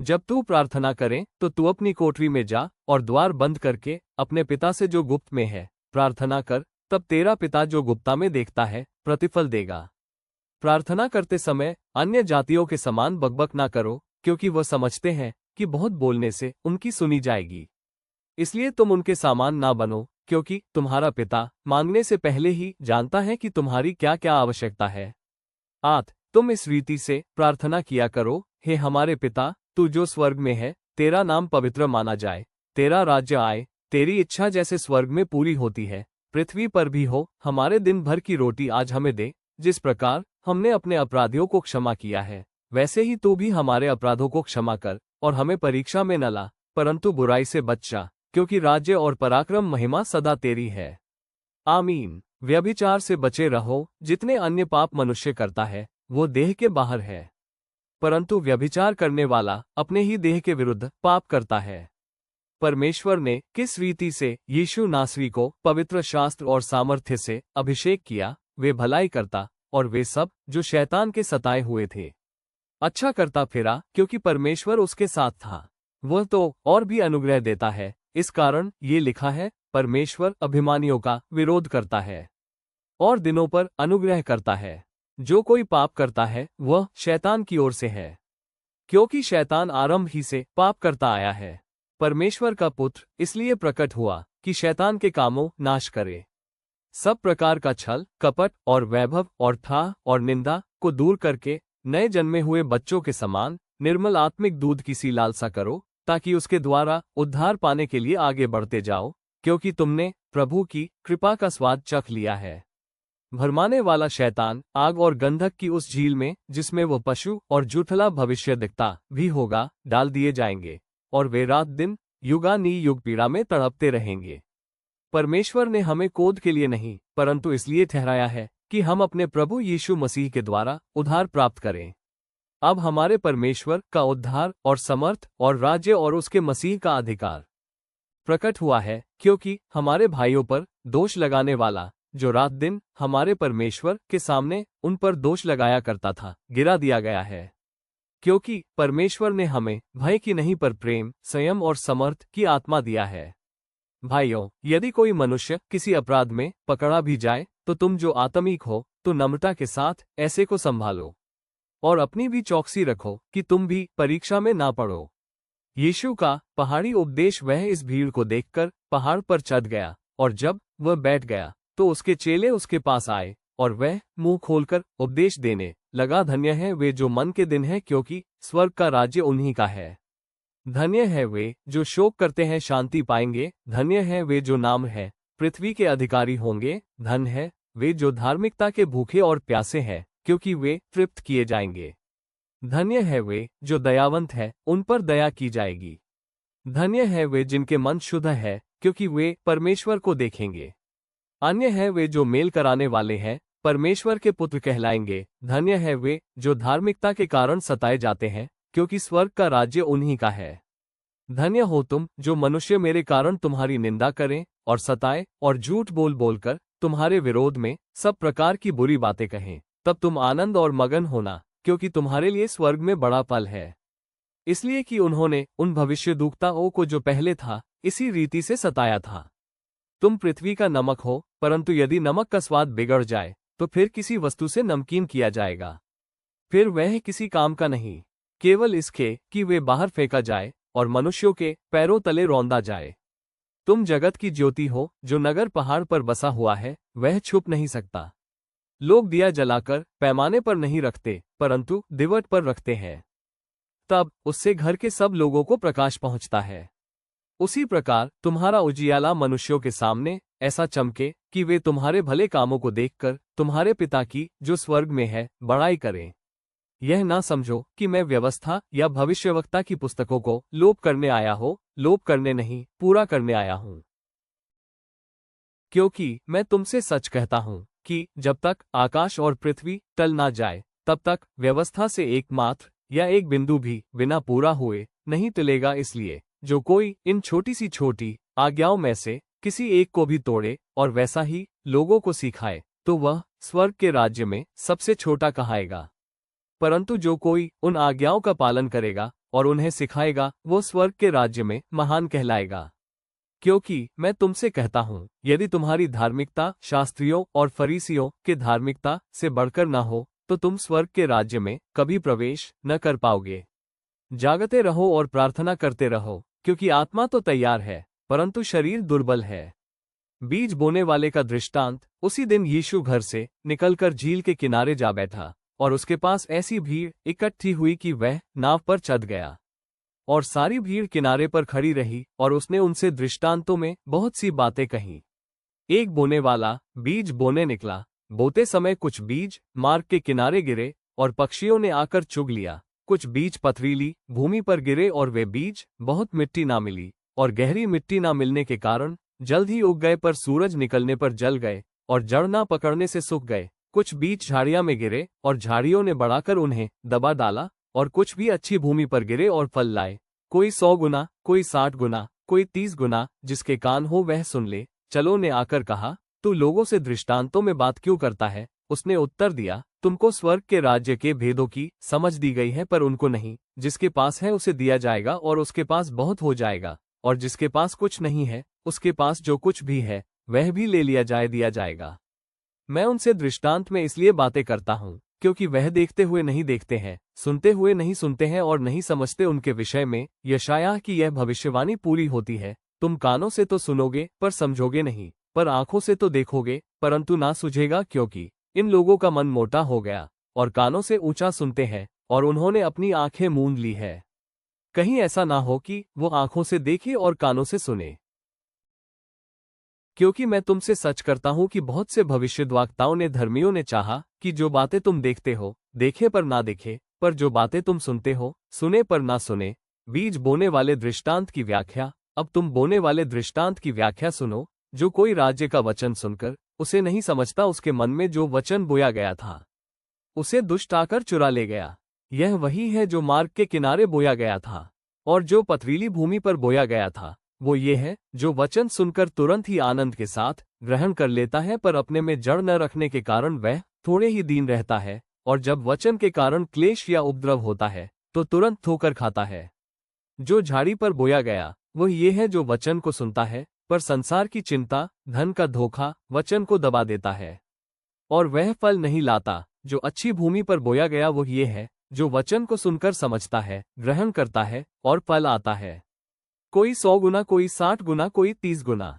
जब तू प्रार्थना करे तो तू अपनी कोठरी में जा और द्वार बंद करके अपने पिता से जो गुप्त में है प्रार्थना कर, तब तेरा पिता जो गुप्ता में देखता है प्रतिफल देगा। प्रार्थना करते समय अन्य जातियों के समान बकबक ना करो, क्योंकि वह समझते हैं कि बहुत बोलने से उनकी सुनी जाएगी। इसलिए तुम उनके सामान ना बनो, क्योंकि तुम्हारा पिता मांगने से पहले ही जानता है कि तुम्हारी क्या क्या आवश्यकता है। तुम इस रीति से प्रार्थना किया करो, हे हमारे पिता, तू जो स्वर्ग में है, तेरा नाम पवित्र माना जाए, तेरा राज्य आए, तेरी इच्छा जैसे स्वर्ग में पूरी होती है पृथ्वी पर भी हो। हमारे दिन भर की रोटी आज हमें दे, जिस प्रकार हमने अपने अपराधियों को क्षमा किया है, वैसे ही तू भी हमारे अपराधों को क्षमा कर, और हमें परीक्षा में न ला, परंतु बुराई से बचा, क्योंकि राज्य और पराक्रम महिमा सदा तेरी है। आमीन। व्यभिचार से बचे रहो। जितने अन्य पाप मनुष्य करता है वो देह के बाहर है, परंतु व्यभिचार करने वाला अपने ही देह के विरुद्ध पाप करता है। परमेश्वर ने किस रीति से यीशु नासरी को पवित्र शास्त्र और सामर्थ्य से अभिषेक किया, वे भलाई करता और वे सब जो शैतान के सताए हुए थे अच्छा करता फिरा, क्योंकि परमेश्वर उसके साथ था। वह तो और भी अनुग्रह देता है। इस कारण ये लिखा है, परमेश्वर अभिमानियों का विरोध करता है और दिनों पर अनुग्रह करता है। जो कोई पाप करता है वह शैतान की ओर से है, क्योंकि शैतान आरंभ ही से पाप करता आया है। परमेश्वर का पुत्र इसलिए प्रकट हुआ कि शैतान के कामों नाश करे। सब प्रकार का छल, कपट और वैभव और था और निंदा को दूर करके नए जन्मे हुए बच्चों के समान निर्मल आत्मिक दूध की सी लालसा करो, ताकि उसके द्वारा उद्धार पाने के लिए आगे बढ़ते जाओ, क्योंकि तुमने प्रभु की कृपा का स्वाद चख लिया है। भरमाने वाला शैतान आग और गंधक की उस झील में, जिसमें वह पशु और जूठला भविष्य दिखता भी होगा, डाल दिए जाएंगे, और वे रात दिन युगानुयुग पीड़ा में तड़पते रहेंगे। परमेश्वर ने हमें क्रोध के लिए नहीं, परंतु इसलिए ठहराया है कि हम अपने प्रभु यीशु मसीह के द्वारा उद्धार प्राप्त करें। अब हमारे परमेश्वर का उद्धार और समर्थ और राज्य और उसके मसीह का अधिकार प्रकट हुआ है, क्योंकि हमारे भाइयों पर दोष लगाने वाला, जो रात दिन हमारे परमेश्वर के सामने उन पर दोष लगाया करता था, गिरा दिया गया है। क्योंकि परमेश्वर ने हमें भय की नहीं पर प्रेम, संयम और समर्थ की आत्मा दिया है। भाइयों, यदि कोई मनुष्य किसी अपराध में पकड़ा भी जाए, तो तुम जो आत्मिक हो तो नम्रता के साथ ऐसे को संभालो, और अपनी भी चौकसी रखो कि तुम भी परीक्षा में ना पड़ो। यीशु का पहाड़ी उपदेश। वह इस भीड़ को देखकर पहाड़ पर चढ़ गया, और जब वह बैठ गया तो उसके चेले उसके पास आए, और वह मुंह खोलकर उपदेश देने लगा, धन्य है वे जो मन के दिन है, क्योंकि स्वर्ग का राज्य उन्हीं का है। धन्य है वे जो शोक करते हैं, शांति पाएंगे। धन्य है वे जो नाम है पृथ्वी के अधिकारी होंगे। धन है वे जो धार्मिकता के भूखे और प्यासे हैं, क्योंकि वे तृप्त किए जाएंगे। धन्य है वे जो दयावंत है, उन पर दया की जाएगी। धन्य है वे जिनके मन शुद्ध है, क्योंकि वे परमेश्वर को देखेंगे। अन्य है वे जो मेल कराने वाले हैं, परमेश्वर के पुत्र कहलाएंगे। धन्य है वे जो धार्मिकता के कारण सताए जाते हैं, क्योंकि स्वर्ग का राज्य उन्हीं का है। धन्य हो तुम जो मनुष्य मेरे कारण तुम्हारी निंदा करें और सताए और झूठ बोल बोलकर तुम्हारे विरोध में सब प्रकार की बुरी बातें कहें। तब तुम आनंद और मगन होना, क्योंकि तुम्हारे लिए स्वर्ग में बड़ा फल है। इसलिए कि उन्होंने उन भविष्यद्वक्ताओं को जो पहले था इसी रीति से सताया था। तुम पृथ्वी का नमक हो, परंतु यदि नमक का स्वाद बिगड़ जाए तो फिर किसी वस्तु से नमकीन किया जाएगा, फिर वह किसी काम का नहीं, केवल इसके कि वे बाहर फेंका जाए और मनुष्यों के पैरों तले रौंदा जाए। तुम जगत की ज्योति हो। जो नगर पहाड़ पर बसा हुआ है वह छुप नहीं सकता। लोग दिया जलाकर पैमाने पर नहीं रखते, परंतु दिवट पर रखते हैं, तब उससे घर के सब लोगों को प्रकाश पहुंचता है। उसी प्रकार तुम्हारा उजियाला मनुष्यों के सामने ऐसा चमके कि वे तुम्हारे भले कामों को देखकर तुम्हारे पिता की जो स्वर्ग में है बड़ाई करें। यह ना समझो कि मैं व्यवस्था या भविष्यवक्ता की पुस्तकों को लोप करने आया हो, लोप करने नहीं, पूरा करने आया हूं। क्योंकि मैं तुमसे सच कहता हूं कि जब तक आकाश और पृथ्वी टल ना जाए, तब तक व्यवस्था से एकमात्र या एक बिंदु भी बिना पूरा हुए नहीं टलेगा। इसलिए जो कोई इन छोटी सी छोटी आज्ञाओं में से किसी एक को भी तोड़े और वैसा ही लोगों को सिखाए, तो वह स्वर्ग के राज्य में सबसे छोटा कहाएगा। परंतु जो कोई उन आज्ञाओं का पालन करेगा और उन्हें सिखाएगा, वो स्वर्ग के राज्य में महान कहलाएगा। क्योंकि मैं तुमसे कहता हूं, यदि तुम्हारी धार्मिकता शास्त्रियों और फरीसियों के धार्मिकता से बढ़कर न हो, तो तुम स्वर्ग के राज्य में कभी प्रवेश न कर पाओगे। जागते रहो और प्रार्थना करते रहो, क्योंकि आत्मा तो तैयार है, परंतु शरीर दुर्बल है। बीज बोने वाले का दृष्टांत। उसी दिन यीशु घर से निकलकर झील के किनारे जा बैठा, और उसके पास ऐसी भीड़ इकट्ठी हुई कि वह नाव पर चढ़ गया, और सारी भीड़ किनारे पर खड़ी रही, और उसने उनसे दृष्टांतों में बहुत सी बातें कहीं। एक बोने वाला बीज बोने निकला। बोते समय कुछ बीज मार्ग के किनारे गिरे, और पक्षियों ने आकर चुग लिया। कुछ बीज पथरीली भूमि पर गिरे, और वे बीज बहुत मिट्टी ना मिली, और गहरी मिट्टी ना मिलने के कारण जल्द ही उग गए, पर सूरज निकलने पर जल गए, और जड़ ना पकड़ने से सूख गए। कुछ बीज झाड़ियां में गिरे, और झाड़ियों ने बढ़ाकर उन्हें दबा डाला। और कुछ भी अच्छी भूमि पर गिरे और फल लाए, कोई 100 गुना, कोई 60 गुना, कोई 30 गुना। जिसके कान हो वह सुन ले। चलो ने आकर कहा, तू लोगों से दृष्टांतों में बात क्यों करता है? उसने उत्तर दिया, तुमको स्वर्ग के राज्य के भेदों की समझ दी गई है, पर उनको नहीं। जिसके पास है उसे दिया जाएगा, और उसके पास बहुत हो जाएगा, और जिसके पास कुछ नहीं है, उसके पास जो कुछ भी है वह भी ले लिया दिया जाएगा। मैं उनसे दृष्टांत में इसलिए बातें करता हूं, क्योंकि वह देखते हुए नहीं देखते हैं, सुनते हुए नहीं सुनते हैं, और नहीं समझते उनके विषय में यशायाह की यह भविष्यवाणी पूरी होती है, तुम कानों से तो सुनोगे पर समझोगे नहीं, पर आंखों से तो देखोगे परंतु ना सूझेगा, क्योंकि इन लोगों का मन मोटा हो गया, और कानों से ऊंचा सुनते हैं, और उन्होंने अपनी आंखें मूंद ली है। कहीं ऐसा ना हो कि वो आंखों से देखे और कानों से सुने। क्योंकि मैं तुमसे सच करता हूं कि बहुत से भविष्यद्वक्ताओं ने धर्मियों ने चाहा कि जो बातें तुम देखते हो देखे पर ना देखे, पर जो बातें तुम सुनते हो सुने पर ना सुने। बीज बोने वाले दृष्टांत की व्याख्या। अब तुम बोने वाले दृष्टांत की व्याख्या सुनो। जो कोई राज्य का वचन सुनकर उसे नहीं समझता, उसके मन में जो वचन बोया गया था उसे दुष्ट आकर चुरा ले गया। यह वही है जो मार्ग के किनारे बोया गया था। और जो पथरीली भूमि पर बोया गया था वो ये है, जो वचन सुनकर तुरंत ही आनंद के साथ ग्रहण कर लेता है, पर अपने में जड़ न रखने के कारण वह थोड़े ही दिन रहता है, और जब वचन के कारण क्लेश या उपद्रव होता है तो तुरंत ठोकर खाता है। जो झाड़ी पर बोया गया वह ये है जो वचन को सुनता है, पर संसार की चिंता, धन का धोखा वचन को दबा देता है, और वह फल नहीं लाता। जो अच्छी भूमि पर बोया गया वह ये है, जो वचन को सुनकर समझता है, ग्रहण करता है, और फल आता है, कोई 100 गुना, कोई 60 गुना, कोई 30 गुना।